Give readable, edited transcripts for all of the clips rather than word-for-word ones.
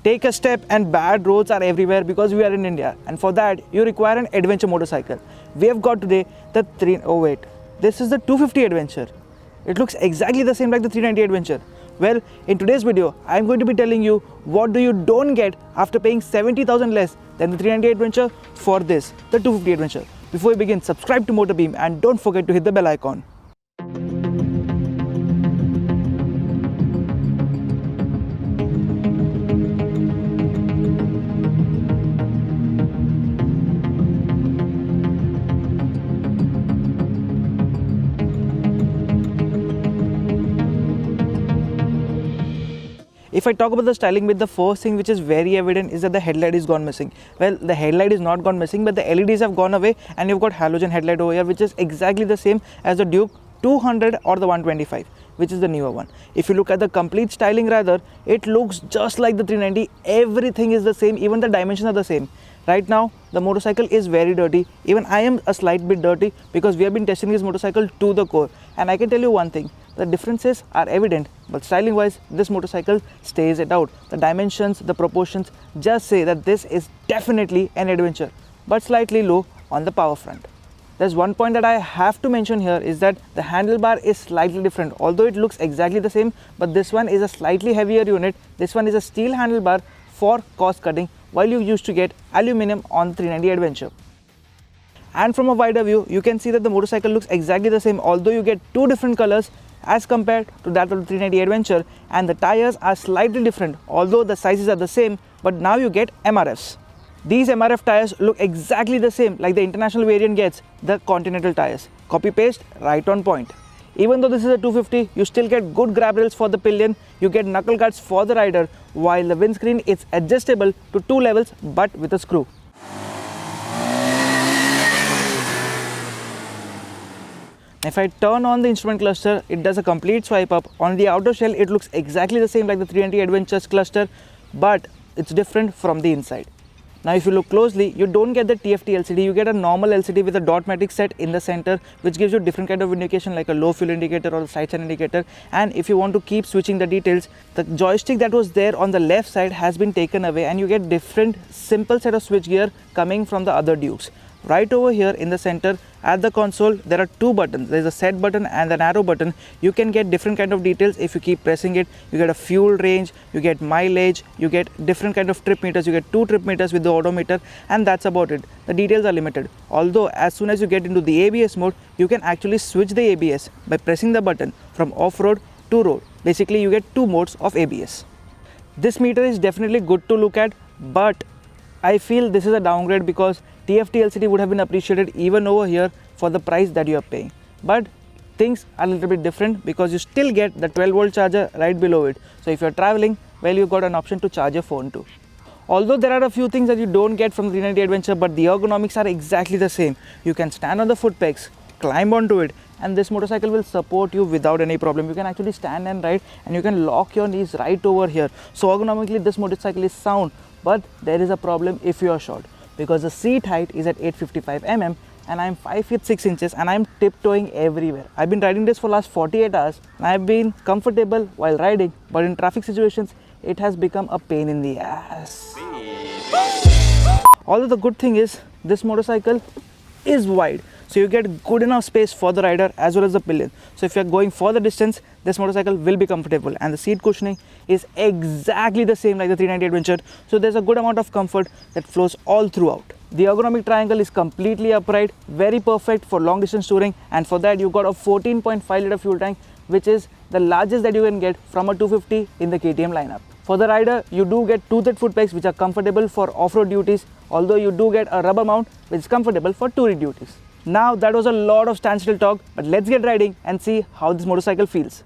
take a step and bad roads are everywhere because we are in India, and for that you require an adventure motorcycle. We have got today the this is the 250 Adventure. It looks exactly the same like the 390 Adventure. Well, in today's video, I am going to be telling you what do you don't get after paying 70,000 less than the 390 Adventure for this, the 250 Adventure. Before we begin, subscribe to MotorBeam and don't forget to hit the bell icon. If I talk about the styling bit, the first thing which is very evident is that the headlight is gone missing. Well, the headlight is not gone missing, but the LEDs have gone away and you've got halogen headlight over here, which is exactly the same as the Duke 200 or the 125, which is the newer one. If you look at the complete styling rather, it looks just like the 390. Everything is the same, even the dimensions are the same. Right now, the motorcycle is very dirty. Even I am a slight bit dirty because we have been testing this motorcycle to the core. And I can tell you one thing, the differences are evident, but styling wise, this motorcycle stays it out. The dimensions, the proportions just say that this is definitely an adventure, but slightly low on the power front. There's one point that I have to mention here is that the handlebar is slightly different. Although it looks exactly the same, but this one is a slightly heavier unit. This one is a steel handlebar for cost cutting, while you used to get aluminum on the 390 Adventure. And from a wider view, you can see that the motorcycle looks exactly the same, although you get two different colors as compared to that of the 390 Adventure, and the tires are slightly different, although the sizes are the same, but now you get MRFs. These MRF tires look exactly the same like the international variant gets, the Continental tires. Copy paste, right on point. Even though this is a 250, you still get good grab rails for the pillion, you get knuckle guards for the rider, while the windscreen is adjustable to two levels but with a screw. If I turn on the instrument cluster, it does a complete swipe up. On the outer shell, it looks exactly the same like the 390 Adventure's cluster, but it's different from the inside. Now if you look closely, you don't get the TFT LCD, you get a normal LCD with a dot matrix set in the center, which gives you different kind of indication like a low fuel indicator or a side stand indicator. And if you want to keep switching the details, the joystick that was there on the left side has been taken away and you get different simple set of switch gear coming from the other Dukes. Right over here in the center at the console, there are two buttons. There is a set button and an arrow button. You can get different kind of details if you keep pressing it. You get a fuel range, you get mileage, you get different kind of trip meters. You get 2 trip meters with the odometer, and that's about it. The details are limited. Although as soon as you get into the ABS mode, you can actually switch the ABS by pressing the button from off-road to road. Basically, you get 2 modes of ABS. This meter is definitely good to look at, but I feel this is a downgrade because TFT LCD would have been appreciated even over here for the price that you are paying. But things are a little bit different because you still get the 12-volt charger right below it. So if you're traveling, well, you've got an option to charge your phone too. Although there are a few things that you don't get from the 390 Adventure, but the ergonomics are exactly the same. You can stand on the foot pegs, climb onto it, and this motorcycle will support you without any problem. You can actually stand and ride, and you can lock your knees right over here. So ergonomically, this motorcycle is sound, but there is a problem if you are short, because the seat height is at 855 mm and I'm 5 feet 6 inches and I'm tiptoeing everywhere. I've been riding this for last 48 hours and I've been comfortable while riding, but in traffic situations it has become a pain in the ass. Although the good thing is this motorcycle is wide, so you get good enough space for the rider as well as the pillion. So if you're going for the distance, this motorcycle will be comfortable, and the seat cushioning is exactly the same like the 390 Adventure. So there's a good amount of comfort that flows all throughout. The ergonomic triangle is completely upright, very perfect for long distance touring, and for that you've got a 14.5 liter fuel tank, which is the largest that you can get from a 250 in the KTM lineup. For the rider, you do get toothed foot pegs which are comfortable for off-road duties, although you do get a rubber mount which is comfortable for touring duties. Now that was a lot of standstill talk, but let's get riding and see how this motorcycle feels.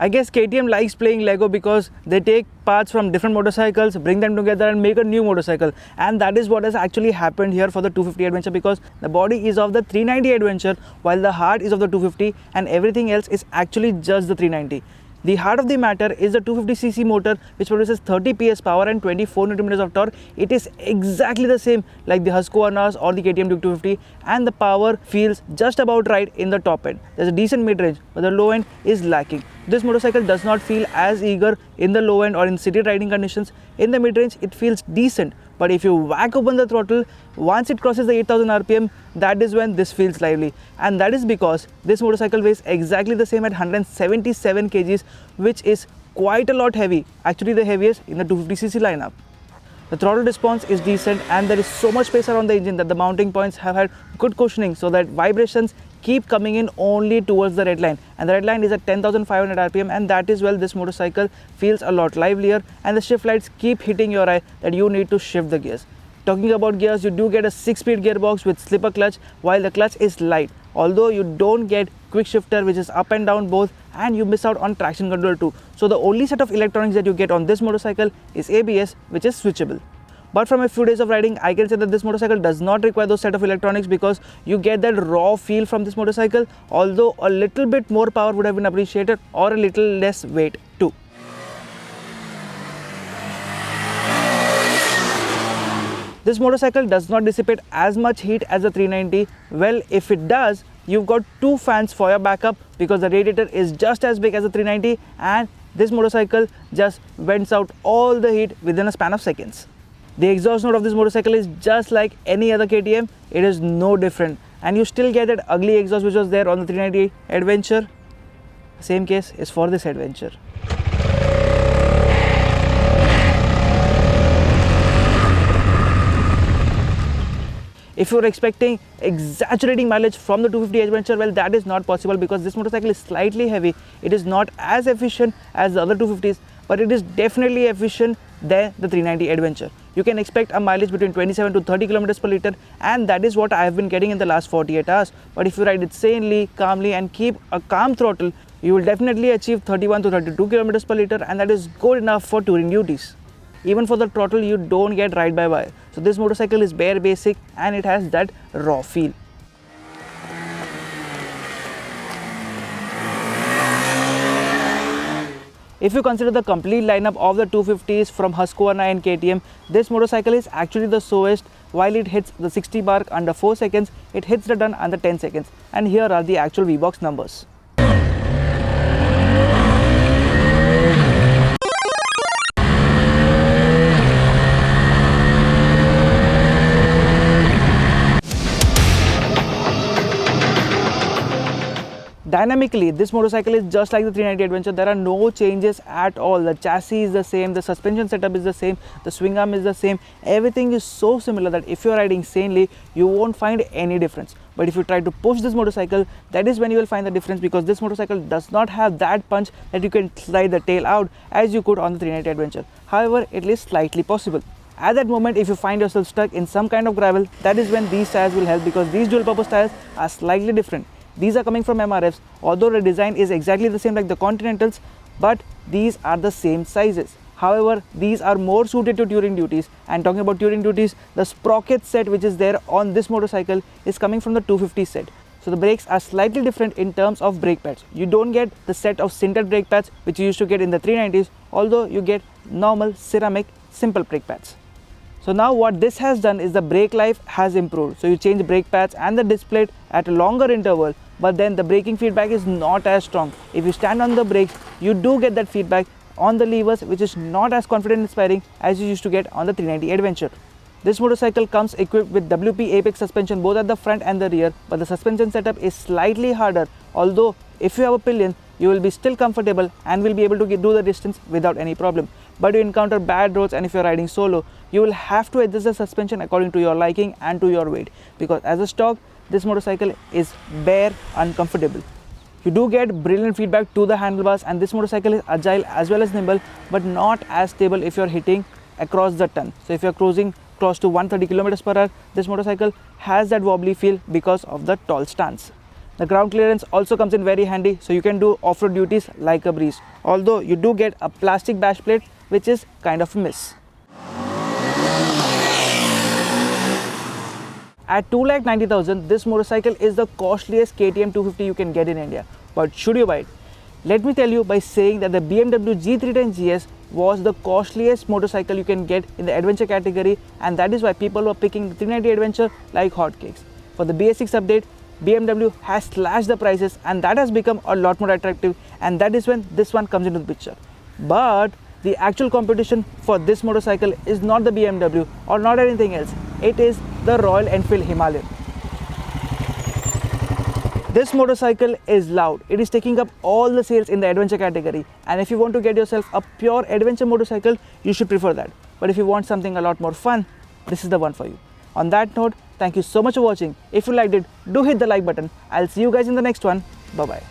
I guess KTM likes playing Lego because they take parts from different motorcycles, bring them together and make a new motorcycle. And that is what has actually happened here for the 250 Adventure, because the body is of the 390 Adventure while the heart is of the 250 and everything else is actually just the 390. The heart of the matter is the 250cc motor, which produces 30 PS power and 24 Nm of torque. It is exactly the same like the Husqvarna's or the KTM Duke 250, and the power feels just about right in the top end. There's a decent mid-range, but the low end is lacking. This motorcycle does not feel as eager in the low end or in city riding conditions. In the mid-range, it feels decent, but if you whack open the throttle, once it crosses the 8000 RPM, that is when this feels lively. And that is because this motorcycle weighs exactly the same at 177 kgs, which is quite a lot heavy, actually the heaviest in the 250cc lineup. The throttle response is decent and there is so much space around the engine that the mounting points have had good cushioning, so that vibrations keep coming in only towards the red line, and the red line is at 10,500 RPM, and that is where this motorcycle feels a lot livelier, and the shift lights keep hitting your eye that you need to shift the gears. Talking about gears, you do get a 6-speed gearbox with slipper clutch, while the clutch is light, although you don't get quick shifter, which is up and down both, and you miss out on traction control too. So the only set of electronics that you get on this motorcycle is ABS, which is switchable. But from a few days of riding, I can say that this motorcycle does not require those set of electronics, because you get that raw feel from this motorcycle, although a little bit more power would have been appreciated, or a little less weight too. This motorcycle does not dissipate as much heat as the 390. Well, if it does, you've got two fans for your backup, because the radiator is just as big as the 390, and this motorcycle just vents out all the heat within a span of seconds. The exhaust note of this motorcycle is just like any other KTM. It is no different, and you still get that ugly exhaust which was there on the 390 Adventure. Same case is for this Adventure. If you are expecting exaggerating mileage from the 250 Adventure, well, that is not possible, because this motorcycle is slightly heavy. It is not as efficient as the other 250s, but it is definitely efficient than the 390 Adventure. You can expect a mileage between 27 to 30 km per liter, and that is what I have been getting in the last 48 hours. But if you ride it sanely, calmly and keep a calm throttle, you will definitely achieve 31 to 32 km per liter, and that is good enough for touring duties. Even for the throttle, you don't get ride by wire. So this motorcycle is bare basic and it has that raw feel. If you consider the complete lineup of the 250s from Husqvarna and KTM, this motorcycle is actually the slowest. While it hits the 60 mark under 4 seconds, it hits the done under 10 seconds. And here are the actual VBOX numbers. Dynamically, this motorcycle is just like the 390 Adventure. There are no changes at all. The chassis is the same, the suspension setup is the same, the swing arm is the same. Everything is so similar that if you are riding sanely, you won't find any difference. But if you try to push this motorcycle, that is when you will find the difference, because this motorcycle does not have that punch that you can slide the tail out as you could on the 390 Adventure. However, it is slightly possible. At that moment, if you find yourself stuck in some kind of gravel, that is when these tires will help, because these dual purpose tires are slightly different. These are coming from MRFs, although the design is exactly the same like the Continentals, but these are the same sizes. However, these are more suited to touring duties. And talking about touring duties, the sprocket set which is there on this motorcycle is coming from the 250 set. So the brakes are slightly different in terms of brake pads. You don't get the set of sintered brake pads which you used to get in the 390s, although you get normal ceramic simple brake pads. So now what this has done is the brake life has improved. So you change brake pads and the disc plate at a longer interval, but then the braking feedback is not as strong. If you stand on the brakes, you do get that feedback on the levers, which is not as confident inspiring as you used to get on the 390 Adventure. This motorcycle comes equipped with WP Apex suspension both at the front and the rear, but the suspension setup is slightly harder, although if you have a pillion, you will be still comfortable and will be able to do the distance without any problem. But you encounter bad roads, and if you are riding solo, you will have to adjust the suspension according to your liking and to your weight, because as a stock, this motorcycle is bare uncomfortable. You do get brilliant feedback to the handlebars, and this motorcycle is agile as well as nimble, but not as stable if you are hitting across the ton. So if you are cruising close to 130 km per hour, this motorcycle has that wobbly feel because of the tall stance. The ground clearance also comes in very handy, so you can do off-road duties like a breeze. Although you do get a plastic bash plate, which is kind of a miss. At 2,90,000, this motorcycle is the costliest KTM 250 you can get in India. But should you buy it? Let me tell you by saying that the BMW G310 GS was the costliest motorcycle you can get in the adventure category, and that is why people were picking the 390 Adventure like hotcakes. For the BS6 update, BMW has slashed the prices, and that has become a lot more attractive, and that is when this one comes into the picture. But the actual competition for this motorcycle is not the BMW or not anything else. It is the Royal Enfield Himalayan. This motorcycle is loud. It is taking up all the sales in the adventure category, and if you want to get yourself a pure adventure motorcycle, you should prefer that. But if you want something a lot more fun, this is the one for you. On that note, thank you so much for watching. If you liked it, do hit the like button. I'll see you guys in the next one. Bye bye.